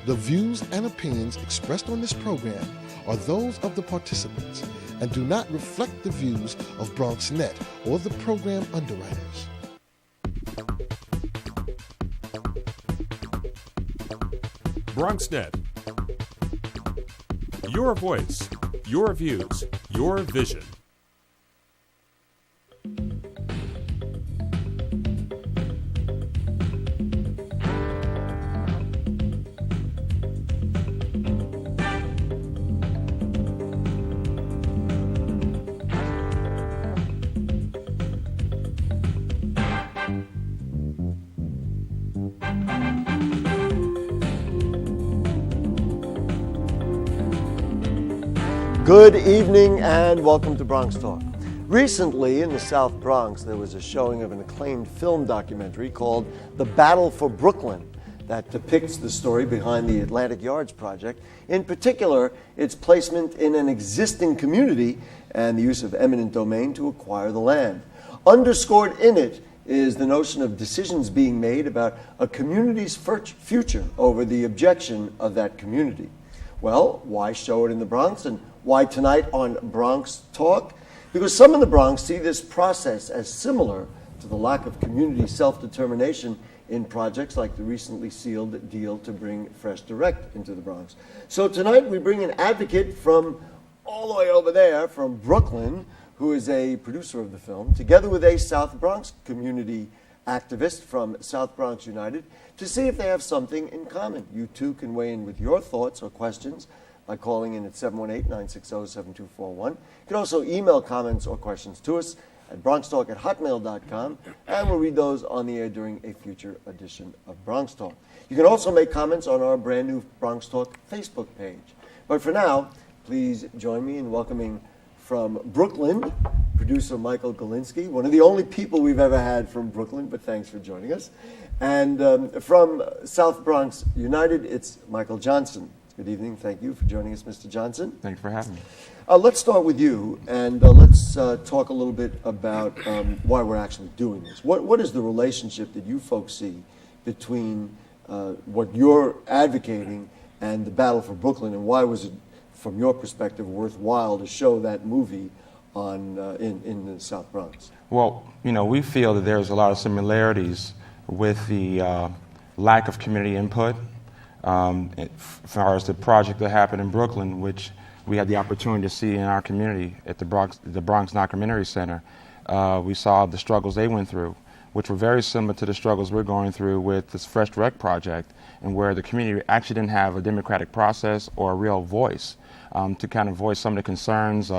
The views and opinions expressed on this program are those of the participants and do not reflect the views of BronxNet or the program underwriters. BronxNet. Your voice, your views, your vision. Good evening and welcome to BronxTalk. Recently in the South Bronx there was a showing of an acclaimed film documentary called The Battle for Brooklyn that depicts the story behind the Atlantic Yards project, in particular its placement in an existing community and the use of eminent domain to acquire the land. Underscored in it is the notion of decisions being made about a community's future over the objection of that community. Well, why show it in the Bronx, and why tonight on BronxTalk? Because some in the Bronx see this process as similar to the lack of community self-determination in projects like the recently sealed deal to bring Fresh Direct into the Bronx. So tonight we bring an advocate from all the way over there, from Brooklyn, who is a producer of the film, together with a South Bronx community activist from South Bronx United, to see if they have something in common. You too can weigh in with your thoughts or questions by calling in at 718-960-7241. You can also email comments or questions to us at bronxtalk@hotmail.com, and we'll read those on the air during a future edition of BronxTalk. You can also make comments on our brand new BronxTalk Facebook page. But for now, please join me in welcoming from Brooklyn, producer Mychal Galinsky, one of the only people we've ever had from Brooklyn, but thanks for joining us. And from South Bronx United, it's Michael Johnson. Good evening. Thank you for joining us, Mr. Johnson. Thanks for having me. Let's start with you, and let's talk a little bit about why we're actually doing this. What is the relationship that you folks see between what you're advocating and the battle for Brooklyn, and why was it, from your perspective, worthwhile to show that movie on in the South Bronx? Well, we feel that there's a lot of similarities with the lack of community input as far as the project that happened in Brooklyn, which we had the opportunity to see in our community at the Bronx Documentary Center. We saw the struggles they went through, which were very similar to the struggles we're going through with this Fresh Direct project, and where the community actually didn't have a democratic process or a real voice to kind of voice some of the concerns,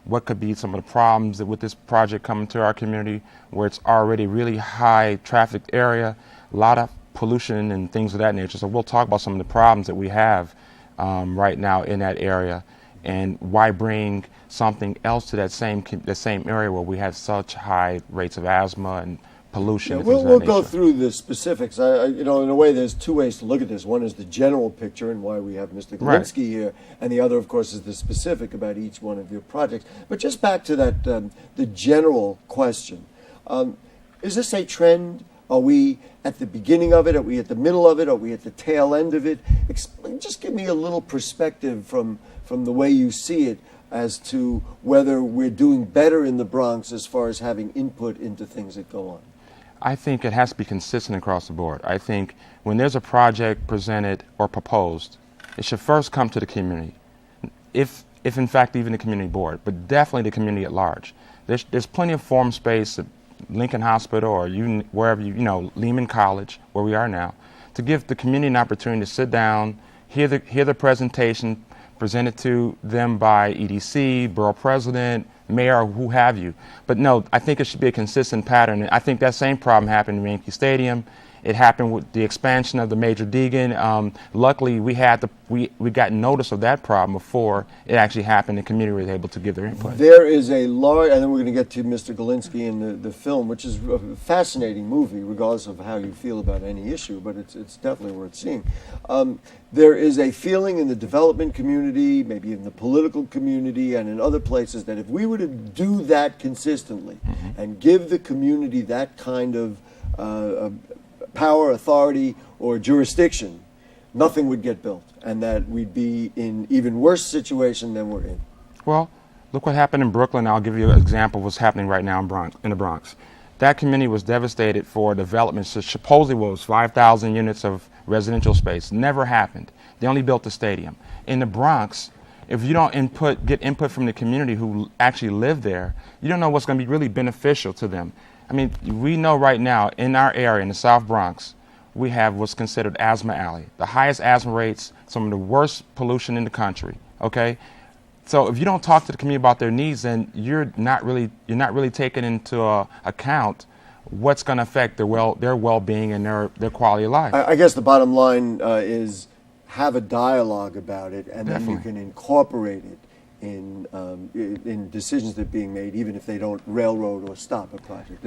what could be some of the problems that with this project coming to our community, where it's already really high trafficked area, a lot of pollution and things of that nature. So we'll talk about some of the problems that we have right now in that area, and why bring something else to that same area where we have such high rates of asthma and pollution. Yeah, we'll go through the specifics. In a way, there's two ways to look at this. One is the general picture and why we have Mr. Galinsky here, and the other, of course, is the specific about each one of your projects. But just back to that, the general question. Is this a trend? Are we at the beginning of it? Are we at the middle of it? Are we at the tail end of it? Just give me a little perspective from the way you see it as to whether we're doing better in the Bronx as far as having input into things that go on. I think it has to be consistent across the board. I think when there's a project presented or proposed, it should first come to the community, if in fact even the community board, but definitely the community at large. There's plenty of forum space at Lincoln Hospital or wherever Lehman College, where we are now, to give the community an opportunity to sit down, hear the presentation presented to them by EDC, borough president, mayor, who have you. But no, I think it should be a consistent pattern. And I think that same problem happened in Yankee Stadium. It happened with the expansion of the Major Deegan. Luckily, we got notice of that problem before it actually happened. The community was able to give their input. There is a large, and then we're going to get to Mr. Galinsky and the film, which is a fascinating movie, regardless of how you feel about any issue, but it's definitely worth seeing. There is a feeling in the development community, maybe in the political community and in other places, that if we were to do that consistently and give the community that kind of power, authority, or jurisdiction, nothing would get built, and that we'd be in even worse situation than we're in. Well, look what happened in Brooklyn. I'll give you an example of what's happening right now in the Bronx. That community was devastated for development. So supposedly was 5,000 units of residential space. Never happened. They only built the stadium. In the Bronx, if you don't get input from the community who actually live there, you don't know what's going to be really beneficial to them. I mean, we know right now in our area, in the South Bronx, we have what's considered asthma alley, the highest asthma rates, some of the worst pollution in the country. Okay, so if you don't talk to the community about their needs, then you're not really taking into account what's going to affect their well-being and their quality of life. I guess the bottom line is have a dialogue about it, and Definitely. then you can incorporate it in decisions that are being made, even if they don't railroad or stop a project.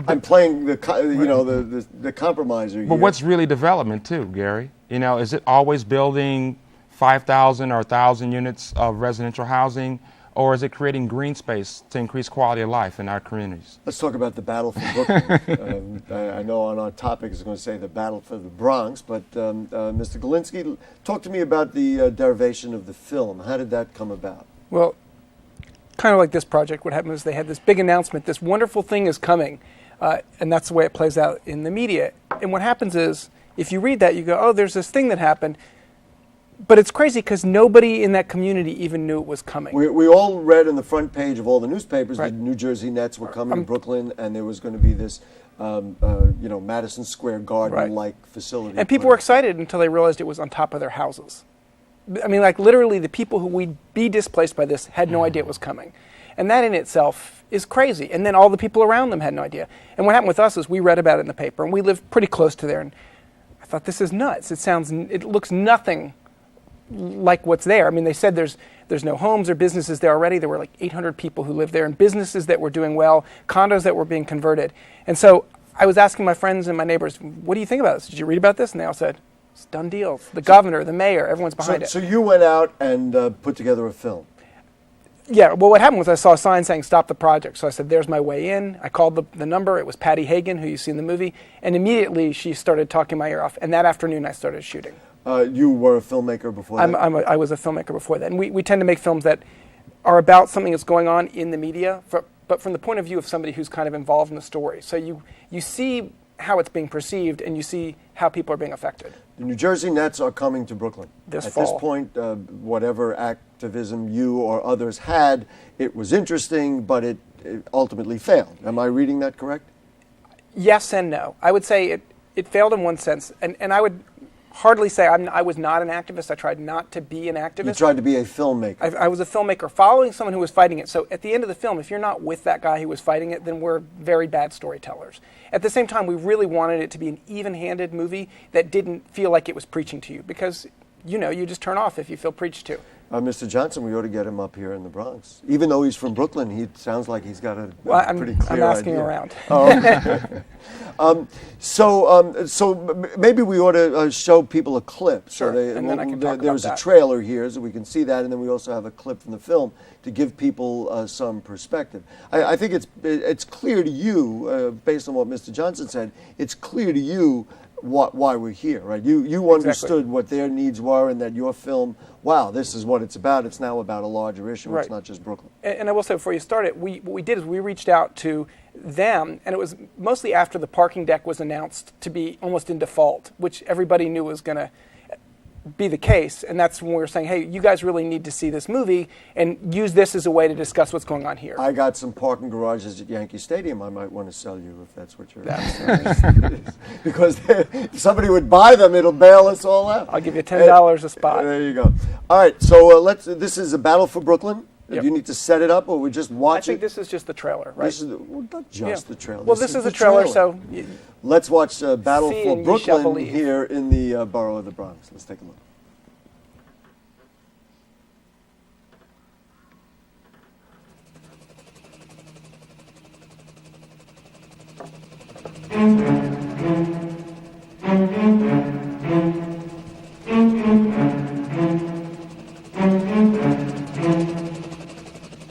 I'm playing the compromiser here. But what's really development too, Gary? Is it always building 5,000 or 1,000 units of residential housing, or is it creating green space to increase quality of life in our communities? Let's talk about the battle for Brooklyn. I know on our topic is going to say the battle for the Bronx, but Mr. Galinsky, talk to me about the derivation of the film. How did that come about? Well, kind of like this project, what happened was they had this big announcement, this wonderful thing is coming, and that's the way it plays out in the media. And what happens is, if you read that, you go, oh, there's this thing that happened. But it's crazy because nobody in that community even knew it was coming. We all read on the front page of all the newspapers Right. the New Jersey Nets were coming to Brooklyn, and there was going to be this, Madison Square Garden-like facility. And people were excited until they realized it was on top of their houses. I mean, like literally the people who would be displaced by this had no idea it was coming. And that in itself is crazy. And then all the people around them had no idea. And what happened with us is we read about it in the paper, and we live pretty close to there. And I thought, this is nuts. It looks nothing like what's there. I mean, they said there's no homes or businesses there already. There were like 800 people who lived there, and businesses that were doing well, condos that were being converted. And so I was asking my friends and my neighbors, what do you think about this? Did you read about this? And they all said, it's done deal. The governor, the mayor, everyone's behind it. So you went out and put together a film. Yeah, well, what happened was I saw a sign saying stop the project. So I said, there's my way in. I called the number. It was Patty Hagan, who you see in the movie. And immediately she started talking my ear off. And that afternoon I started shooting. You were a filmmaker before that? I was a filmmaker before that. And we tend to make films that are about something that's going on in the media, but from the point of view of somebody who's kind of involved in the story. So you see how it's being perceived, and you see how people are being affected. The New Jersey Nets are coming to Brooklyn. This At fall. this point, whatever activism you or others had, it was interesting, but it ultimately failed. Am I reading that correct? Yes and no. I would say it failed in one sense, and I would hardly say I was not an activist. I tried not to be an activist. You tried to be a filmmaker. I was a filmmaker following someone who was fighting it. So at the end of the film, if you're not with that guy who was fighting it, then we're very bad storytellers. At the same time, we really wanted it to be an even-handed movie that didn't feel like it was preaching to you, because you just turn off if you feel preached to. Mr. Johnson, we ought to get him up here in the Bronx. Even though he's from Brooklyn, he sounds like he's got a pretty clear idea. I'm asking around. Oh, so maybe we ought to show people a clip. Sure, and then I can talk about There's that. a trailer here, so we can see that, and then we also have a clip from the film to give people some perspective. I think it's clear to you, based on what Mr. Johnson said, it's clear to you why we're here, right? You understood what their needs were, and that your film, wow, this is what it's about. It's now about a larger issue. Right. It's not just Brooklyn. And I will say, before you start it, what we did is we reached out to them, and it was mostly after the parking deck was announced to be almost in default, which everybody knew was going to be the case. And that's when we were saying, hey, you guys really need to see this movie and use this as a way to discuss what's going on here. I got some parking garages at Yankee Stadium I might want to sell you if that's what you're because if somebody would buy them, it'll bail us all out. I'll give you $10 a spot. There you go. All right, so this is a battle for Brooklyn. Yep. Do you need to set it up, or we're just watching? I think this is just the trailer, right? This is not just the trailer. Well, this is the trailer, so... Let's watch Battle See for and ye shall Brooklyn believe. here in the borough of the Bronx. Let's take a look.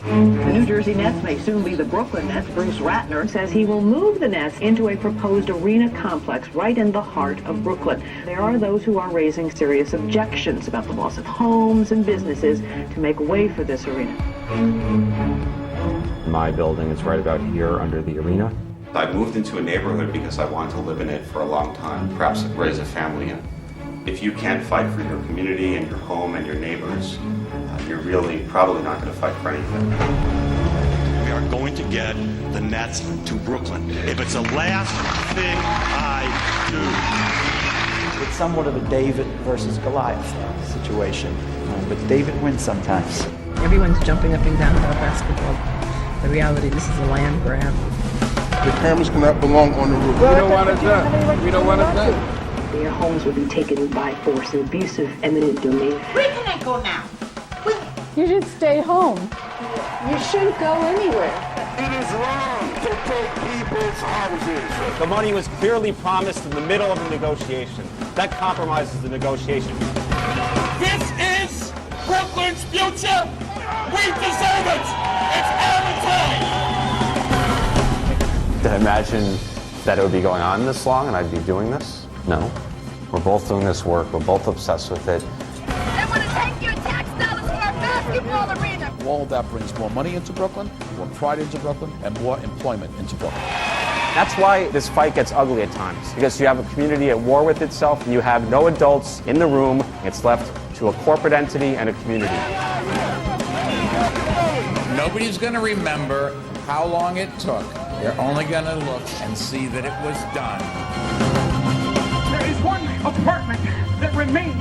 The New Jersey Nets may soon be the Brooklyn Brooklyn Nets, Bruce Ratner, says he will move the Nets into a proposed arena complex right in the heart of Brooklyn. There are those who are raising serious objections about the loss of homes and businesses to make way for this arena. My building is right about here under the arena. I moved into a neighborhood because I wanted to live in it for a long time, perhaps raise a family in it. If you can't fight for your community and your home and your neighbors, you're really probably not going to fight for anything. We are going to get the Nets to Brooklyn. If it's the last thing I do. It's somewhat of a David versus Goliath situation, but David wins sometimes. Everyone's jumping up and down about basketball. The reality, this is a land grab. The cameras cannot belong on the roof. We don't want it done. We don't want it done. Their homes will be taken by force and abusive eminent domain. Where can I go now? You should stay home. You shouldn't go anywhere. It is wrong to take people's houses. The money was clearly promised in the middle of the negotiation. That compromises the negotiation. This is Brooklyn's future. We deserve it. It's our time. Did I imagine that it would be going on this long and I'd be doing this? No. We're both doing this work. We're both obsessed with it. They want to take your tax dollars for our basketball arena. All of that brings more money into Brooklyn, more pride into Brooklyn, and more employment into Brooklyn. That's why this fight gets ugly at times, because you have a community at war with itself, and you have no adults in the room. It's left to a corporate entity and a community. Nobody's going to remember how long it took. They're only going to look and see that it was done. There is one apartment that remains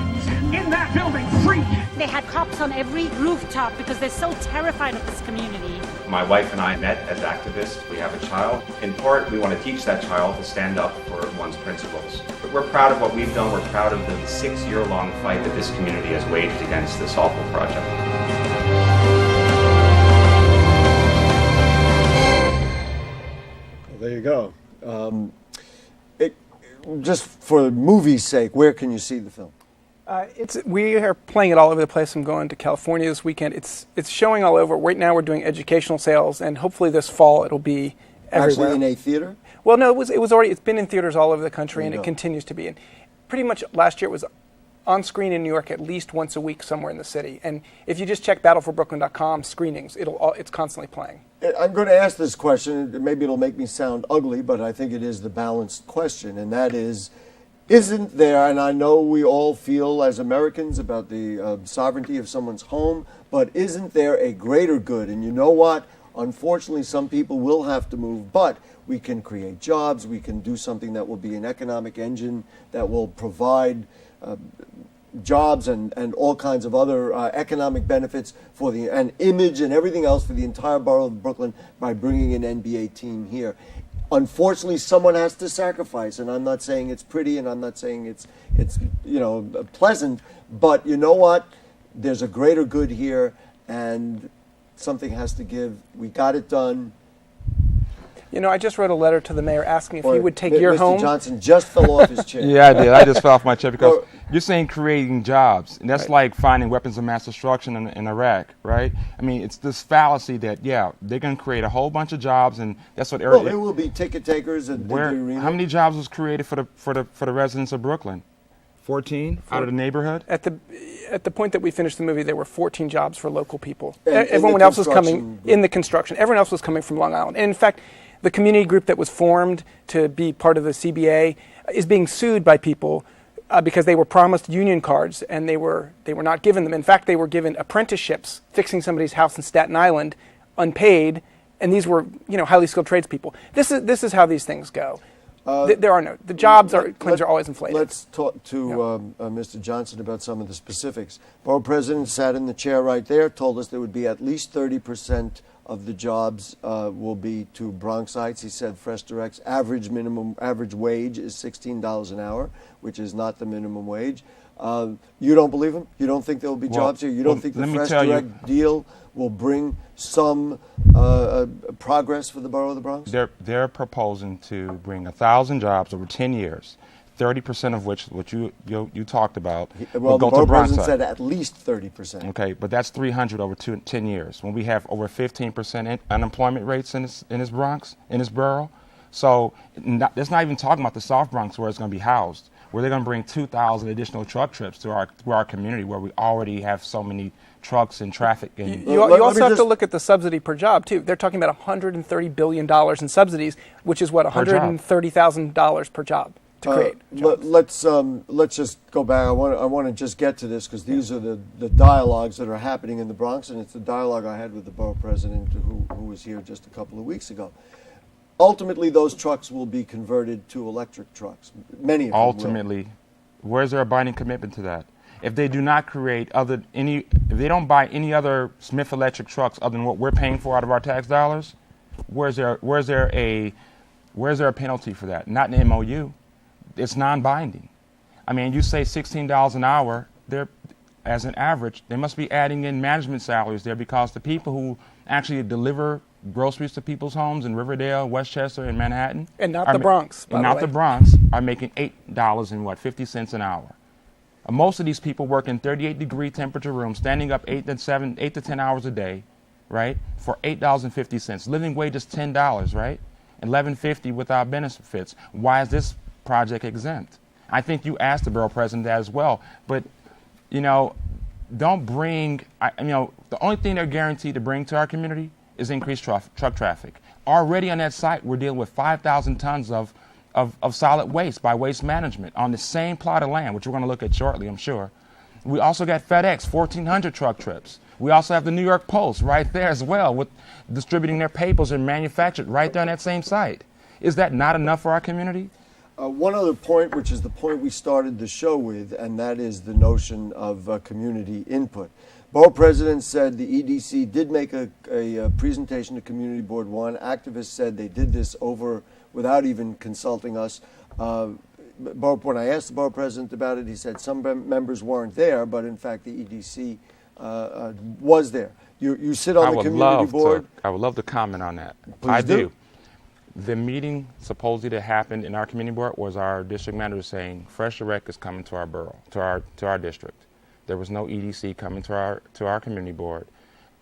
in that building free. They had cops on every rooftop because they're so terrified of this community. My wife and I met as activists. We have a child. In part, we want to teach that child to stand up for one's principles. But we're proud of what we've done. We're proud of the 6-year-long fight that this community has waged against this awful project. Well, there you go. Just for the movie's sake, where can you see the film? We are playing it all over the place. I'm going to California this weekend. It's showing all over. Right now we're doing educational sales, and hopefully this fall it'll be everywhere. Actually in a theater? Well, no, it's been in theaters all over the country, and it continues to be. And pretty much last year it was on screen in New York at least once a week somewhere in the city. And if you just check battleforbrooklyn.com screenings, it's constantly playing. I'm going to ask this question. Maybe it'll make me sound ugly, but I think it is the balanced question, and that is, isn't there, and I know we all feel as Americans about the sovereignty of someone's home, but isn't there a greater good? And you know what? Unfortunately, some people will have to move, but we can create jobs. We can do something that will be an economic engine that will provide jobs and all kinds of other economic benefits for and image and everything else for the entire borough of Brooklyn by bringing an NBA team here. Unfortunately, someone has to sacrifice, and I'm not saying it's pretty, and I'm not saying it's pleasant, but you know what? There's a greater good here, and something has to give. We got it done. You know, I just wrote a letter to the mayor asking if he would take your home. Mr. Johnson just fell off his chair. Yeah, I did. I just fell off my chair because you're saying creating jobs, and that's like finding weapons of mass destruction in Iraq, right? I mean, it's this fallacy that, they're going to create a whole bunch of jobs, and that's what Well, there will be ticket takers at the arena. How many jobs was created for the residents of Brooklyn? 14 out of the neighborhood? At the point that we finished the movie, there were 14 jobs for local people. Everyone else was coming in the construction. Everyone else was coming from Long Island. And in fact, the community group that was formed to be part of the CBA is being sued by people because they were promised union cards and they were not given them. In fact, they were given apprenticeships fixing somebody's house in Staten Island, unpaid, and these were highly skilled tradespeople. This is how these things go. The jobs claims are always inflated. Let's talk to Mr. Johnson about some of the specifics. Borough President sat in the chair right there, told us there would be at least 30% of the jobs will be to Bronxites. He said Fresh Direct's average wage is $16 an hour, which is not the minimum wage. You don't believe him? You don't think there will be jobs here? You don't think the Fresh Direct deal will bring some progress for the borough of the Bronx? They're proposing to bring 1,000 jobs over 10 years. 30% of which, what you talked about, Well, will the go borough to Bronx. president said at least 30%. Okay, but that's 300 over 10 years. When we have over 15% unemployment rates in this Bronx, in this borough. So that's not even talking about the South Bronx where it's going to be housed, where they're going to bring 2,000 additional truck trips to our community where we already have so many trucks and traffic. And You also have to look at the subsidy per job, too. They're talking about $130 billion in subsidies, which is what, $130,000 per job to create. Let's just go back. I want to just get to this because these are the dialogues that are happening in the Bronx, and it's the dialogue I had with the borough president who was here just a couple of weeks ago. Ultimately, those trucks will be converted to electric trucks. Many of them ultimately, where's their binding commitment to that? If they do not create if they don't buy any other Smith Electric trucks other than what we're paying for out of our tax dollars, where's there a penalty for that? Not in the MOU. It's non-binding. I mean, you say $16 an hour. As an average, they must be adding in management salaries there because the people who actually deliver groceries to people's homes in Riverdale, Westchester, and Manhattan, and not the Bronx, and not the Bronx, are making $8.50 an hour. Most of these people work in 38-degree temperature rooms, standing up 8 to 10 hours a day, right, for $8.50. Living wage is $10, right, $11.50 without benefits. Why is this project exempt? I think you asked the borough president that as well, but don't bring. The only thing they're guaranteed to bring to our community is increased truck traffic. Already on that site, we're dealing with 5,000 tons of solid waste by Waste Management on the same plot of land, which we're going to look at shortly, I'm sure. We also got FedEx, 1,400 truck trips. We also have the New York Post right there as well, with distributing their papers and manufactured right there on that same site. Is that not enough for our community? One other point, which is the point we started the show with, and that is the notion of community input. Borough president said the EDC did make a presentation to Community Board 1. Activists said they did this over without even consulting us. When I asked the borough president about it, he said some members weren't there, but in fact the EDC was there. You sit on the community board. I would love to comment on that. Please I do. The meeting supposedly that happened in our community board was our district manager saying Fresh Direct is coming to our borough, to our district. There was no EDC coming to our community board.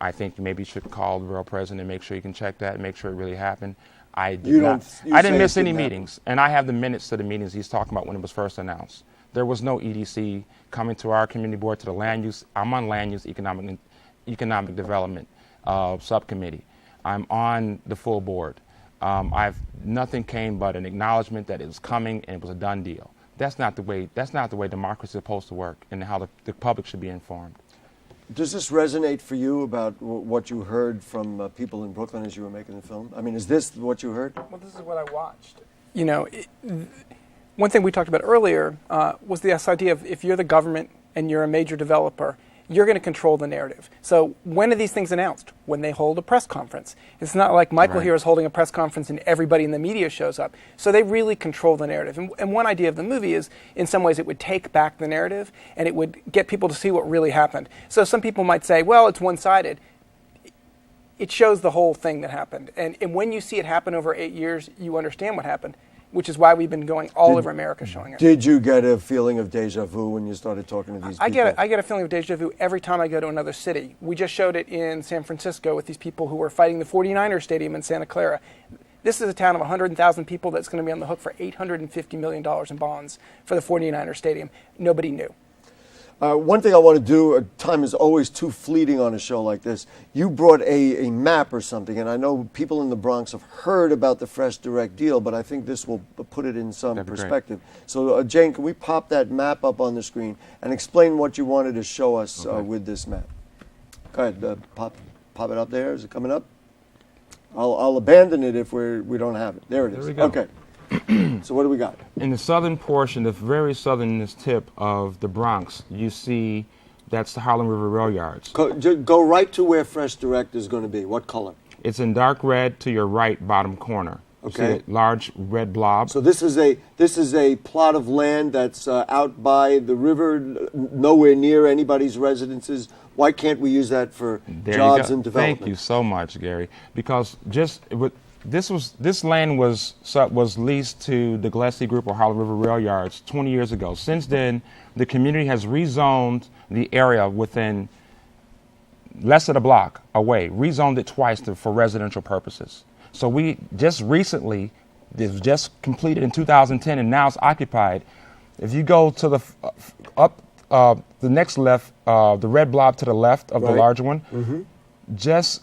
I think maybe you should call the borough president and make sure you can check that and make sure it really happened. I didn't miss any meetings, and I have the minutes to the meetings he's talking about when it was first announced. There was no EDC coming to our community board, to the land use. I'm on land use economic development subcommittee. I'm on the full board. Nothing came but an acknowledgement that it was coming and it was a done deal. That's not the way democracy is supposed to work, and how the public should be informed. Does this resonate for you about what you heard from people in Brooklyn as you were making the film? I mean, is this what you heard? Well, this is what I watched. One thing we talked about earlier was this idea of if you're the government and you're a major developer, you're going to control the narrative. So when are these things announced? When they hold a press conference. It's not like Mychal here is holding a press conference and everybody in the media shows up. So they really control the narrative. And one idea of the movie is, in some ways, it would take back the narrative and it would get people to see what really happened. So some people might say, well, it's one-sided. It shows the whole thing that happened. And when you see it happen over 8 years, you understand what happened, which is why we've been going all over America showing it. Did you get a feeling of deja vu when you started talking to these people? I get a feeling of deja vu every time I go to another city. We just showed it in San Francisco with these people who were fighting the 49ers stadium in Santa Clara. This is a town of 100,000 people that's going to be on the hook for $850 million in bonds for the 49ers stadium. Nobody knew. One thing I want to do, time is always too fleeting on a show like this. You brought a map or something, and I know people in the Bronx have heard about the Fresh Direct deal, but I think this will put it in some perspective. Great. So, Jane, can we pop that map up on the screen and explain what you wanted to show us with this map? Go ahead, pop it up there. Is it coming up? I'll abandon it if we don't have it. There it is. There we go. Okay. So what do we got? In the southern portion, the very southernest tip of the Bronx, you see that's the Harlem River Rail Yards. Go right to where Fresh Direct is going to be. What color? It's in dark red to your right bottom corner. Okay. See a large red blob. So this is a plot of land that's out by the river, nowhere near anybody's residences. Why can't we use that for jobs and development? Thank you so much, Gary. Because This land was leased to the Galinsky Group or Harlem River Rail Yards 20 years ago. Since then, the community has rezoned the area within less than a block away, rezoned it twice for residential purposes. So we just recently, it was just completed in 2010 and now it's occupied. If you go to the the next left, the red blob to the left of the larger one, just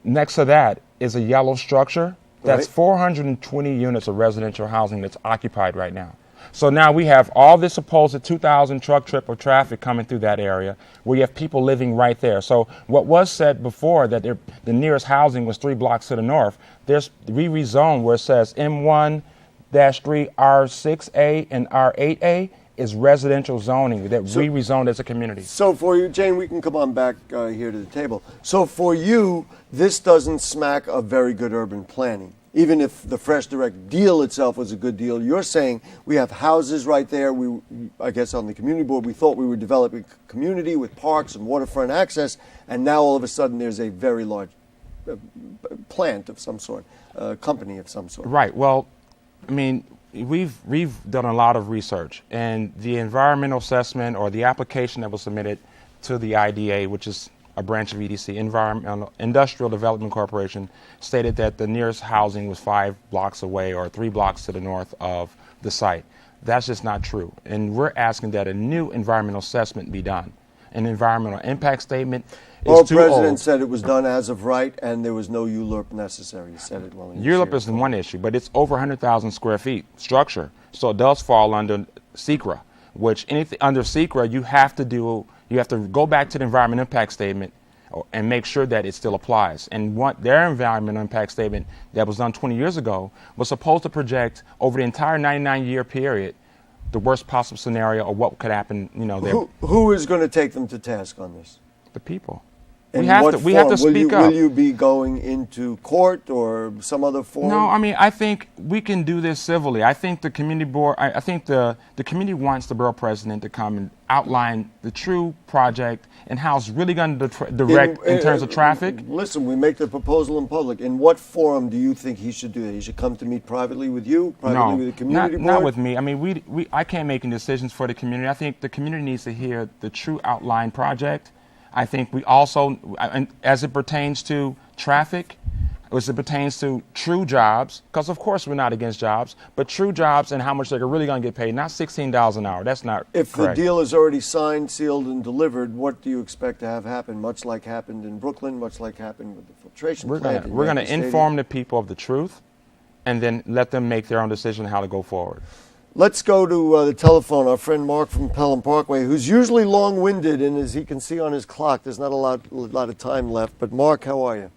next to that is a yellow structure. That's 420 units of residential housing that's occupied right now. So now we have all this supposed 2,000 truck trip of traffic coming through that area where you have people living right there. So what was said before that the nearest housing was 3 blocks to the north, we rezoned where it says M1-3 R6A and R8A is residential zoning that we rezoned as a community. So for you, Jane, we can come on back here to the table. So for you, this doesn't smack of very good urban planning. Even if the Fresh Direct deal itself was a good deal, you're saying we have houses right there. I guess on the community board, we thought we were developing a community with parks and waterfront access, and now all of a sudden there's a very large plant of some sort, company of some sort. Right. Well, I mean, we've done a lot of research, and the environmental assessment or the application that was submitted to the IDA, which is a branch of EDC, Industrial Development Corporation, stated that the nearest housing was 5 blocks away or 3 blocks to the north of the site. That's just not true. And we're asking that a new environmental assessment be done. An environmental impact statement is too old. Our president said it was done as of right and there was no ULURP necessary. He said it well. ULURP is one issue, but it's over 100,000 square feet structure. So it does fall under SECRA, which anything under SECRA you have to go back to the environmental impact statement and make sure that it still applies. And their environmental impact statement that was done 20 years ago was supposed to project over the entire 99-year period the worst possible scenario of what could happen. Who is going to take them to task on this? The people. We have to speak up. Will you be going into court or some other form? No, I mean, I think we can do this civilly. I think the community board, I think the community wants the borough president to come and outline the true project and how it's really going to direct in terms of traffic. Listen, we make the proposal in public. In what forum do you think he should do that? He should come to meet privately with you, privately with the community board? Not with me. I mean, I can't make any decisions for the community. I think the community needs to hear the true outline project. I think we also, as it pertains to traffic, as it pertains to true jobs, because of course we're not against jobs, but true jobs and how much they're really going to get paid, not $16 an hour. That's not If correct. The deal is already signed, sealed, and delivered, what do you expect to have happen? Much like happened in Brooklyn, much like happened with the filtration plant. We're going to inform the people of the truth and then let them make their own decision how to go forward. Let's go to the telephone. Our friend Mark from Pelham Parkway, who's usually long-winded, and as he can see on his clock, there's not a lot of time left. But Mark, how are you?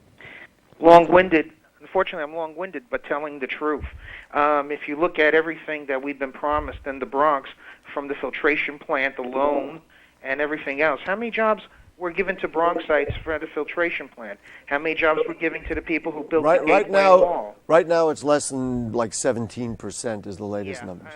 Long-winded. Unfortunately, I'm long-winded, but telling the truth. If you look at everything that we've been promised in the Bronx, from the filtration plant alone and everything else, how many jobs were given to Bronxites for the filtration plant? How many jobs were given to the people who built the Gateway Mall? Right now, it's less than like 17% is the latest numbers.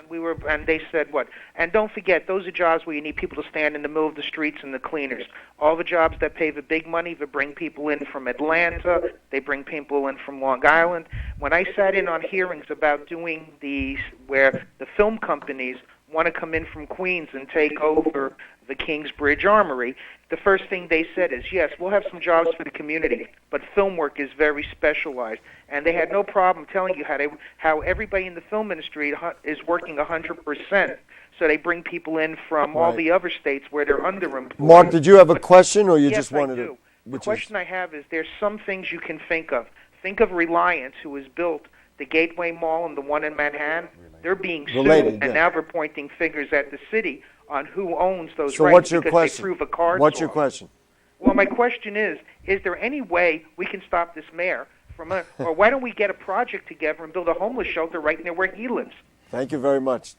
And they said what? And don't forget, those are jobs where you need people to stand in the middle of the streets and the cleaners. All the jobs that pay the big money, they bring people in from Atlanta, they bring people in from Long Island. When I sat in on hearings about doing where the film companies want to come in from Queens and take over the Kingsbridge Armory, the first thing they said is, yes, we'll have some jobs for the community, but film work is very specialized. And they had no problem telling you how everybody in the film industry is working 100%. So they bring people in from all the other states where they're underemployed. Mark, did you have a question, or you just wanted to? Yes, I do. The question I have is there's some things you can think of. Think of Reliance, who has built the Gateway Mall and the one in Manhattan. They're being sued, and now they're pointing fingers at the city on who owns those rights. What's your question? They prove a card What's swap. your question? Well, my question is there any way we can stop this mayor from or why don't we get a project together and build a homeless shelter right near where he lives? Thank you very much.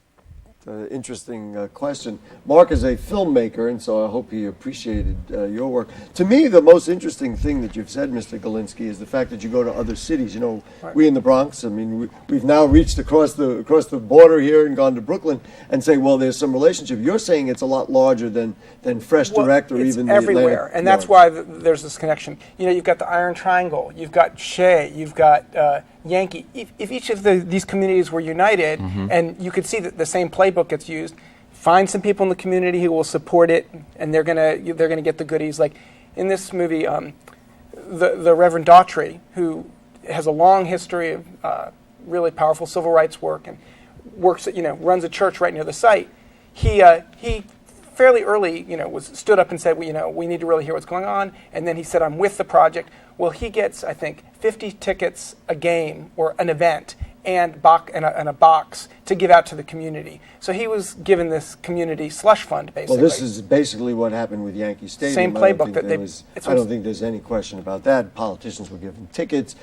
interesting question. Mark is a filmmaker, and so I hope he appreciated your work. To me, the most interesting thing that you've said, Mr. Galinsky, is the fact that you go to other cities. You know, right. We in the Bronx, I mean, we've now reached across the border here and gone to Brooklyn and say, well, there's some relationship. You're saying it's a lot larger than Fresh Direct or even the everywhere, and that's why there's this connection. You know, you've got the Iron Triangle, you've got Shea, you've got Yankee. If each of these communities were united, and you could see that the same playbook gets used, find some people in the community who will support it, and they're gonna get the goodies. Like in this movie, the Reverend Daughtry, who has a long history of really powerful civil rights work and works, runs a church right near the site. He fairly early, stood up and said, we need to really hear what's going on. And then he said, I'm with the project. Well, he gets, I think, 50 tickets a game or an event and a box to give out to the community. So he was given this community slush fund, basically. Well, this is basically what happened with Yankee Stadium. Same playbook. I don't think there's any question about that. Politicians were given tickets.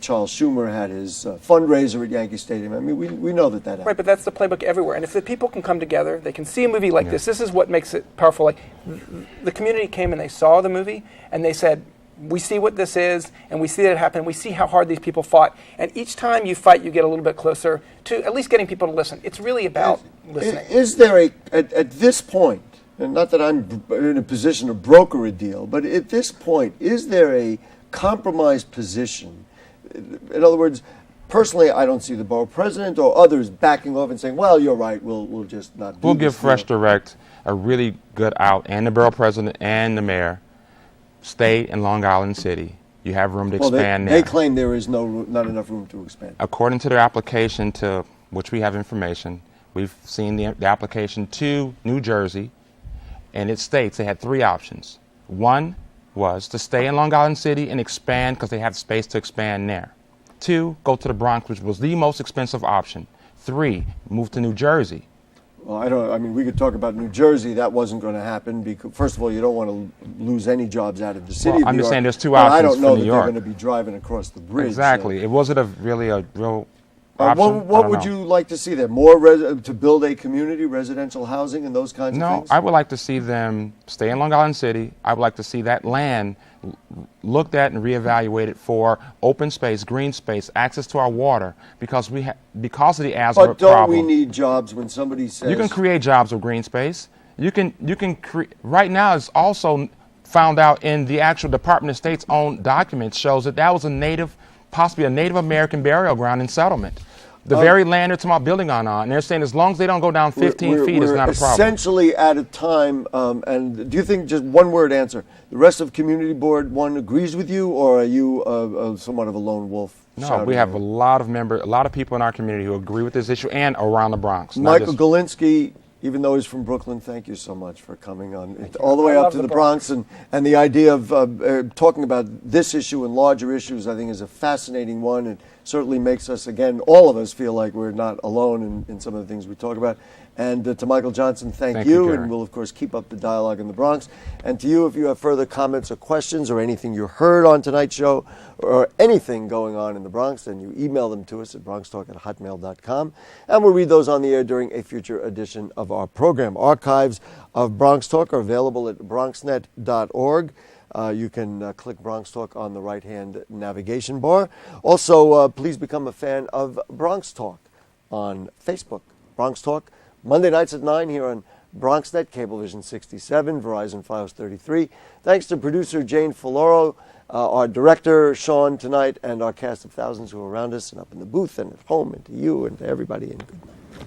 Charles Schumer had his fundraiser at Yankee Stadium. I mean, we know that happened. Right, but that's the playbook everywhere. And if the people can come together, they can see a movie like this. This is what makes it powerful. Like the community came and they saw the movie and they said, we see what this is, and we see that it happened. We see how hard these people fought. And each time you fight, you get a little bit closer to at least getting people to listen. It's really about listening. Is there at this point, and not that I'm in a position to broker a deal, but at this point, is there a compromised position? In other words, personally, I don't see the borough president or others backing off and saying, well, you're right, we'll just not do We'll give Fresh Direct a really good out, and the borough president and the mayor. Stay in Long Island City. You have room to expand there. They claim there is not enough room to expand. According to their application, to which we have information, we've seen the application to New Jersey, and it states they had 3 options. One was to stay in Long Island City and expand because they have space to expand there. 2, go to the Bronx, which was the most expensive option. 3, move to New Jersey. Well, we could talk about New Jersey. That wasn't going to happen because, first of all, you don't want to lose any jobs out of the city. I'm just saying there's 2 options. I don't know that they're going to be driving across the bridge. Exactly. It wasn't really a real option. What would you like to see there? More to build a community, residential housing, and those kinds of things? No, I would like to see them stay in Long Island City. I would like to see that land looked at and reevaluated for open space, green space, access to our water, because of the asthma problem. But don't we need jobs when somebody says... You can create jobs with green space. Right now, it's also found out in the actual Department of State's own documents shows that was possibly a Native American burial ground in settlement. The very land they're talking about building on, and they're saying as long as they don't go down 15 feet, it's not a problem. We're essentially out of time, and do you think, just one word answer, the rest of Community Board 1 agrees with you, or are you somewhat of a lone wolf? No, we have a lot of people in our community who agree with this issue and around the Bronx. Mychal Galinsky, even though he's from Brooklyn, thank you so much for coming on all the way up to the Bronx. And the idea of talking about this issue and larger issues, I think, is a fascinating one. And certainly makes us, again, all of us feel like we're not alone in some of the things we talk about. And to Mychal Johnson, thank you, and we'll, of course, keep up the dialogue in the Bronx. And to you, if you have further comments or questions or anything you heard on tonight's show or anything going on in the Bronx, then you email them to us at bronxtalk@hotmail.com, and we'll read those on the air during a future edition of our program. Archives of Bronx Talk are available at bronxnet.org. You can click Bronx Talk on the right-hand navigation bar. Also, please become a fan of Bronx Talk on Facebook. Bronx Talk, Monday nights at 9 here on BronxNet, Cablevision 67, Verizon Fios 33. Thanks to producer Jane Folloro, our director Sean tonight, and our cast of thousands who are around us and up in the booth and at home, and to you and to everybody. And good night.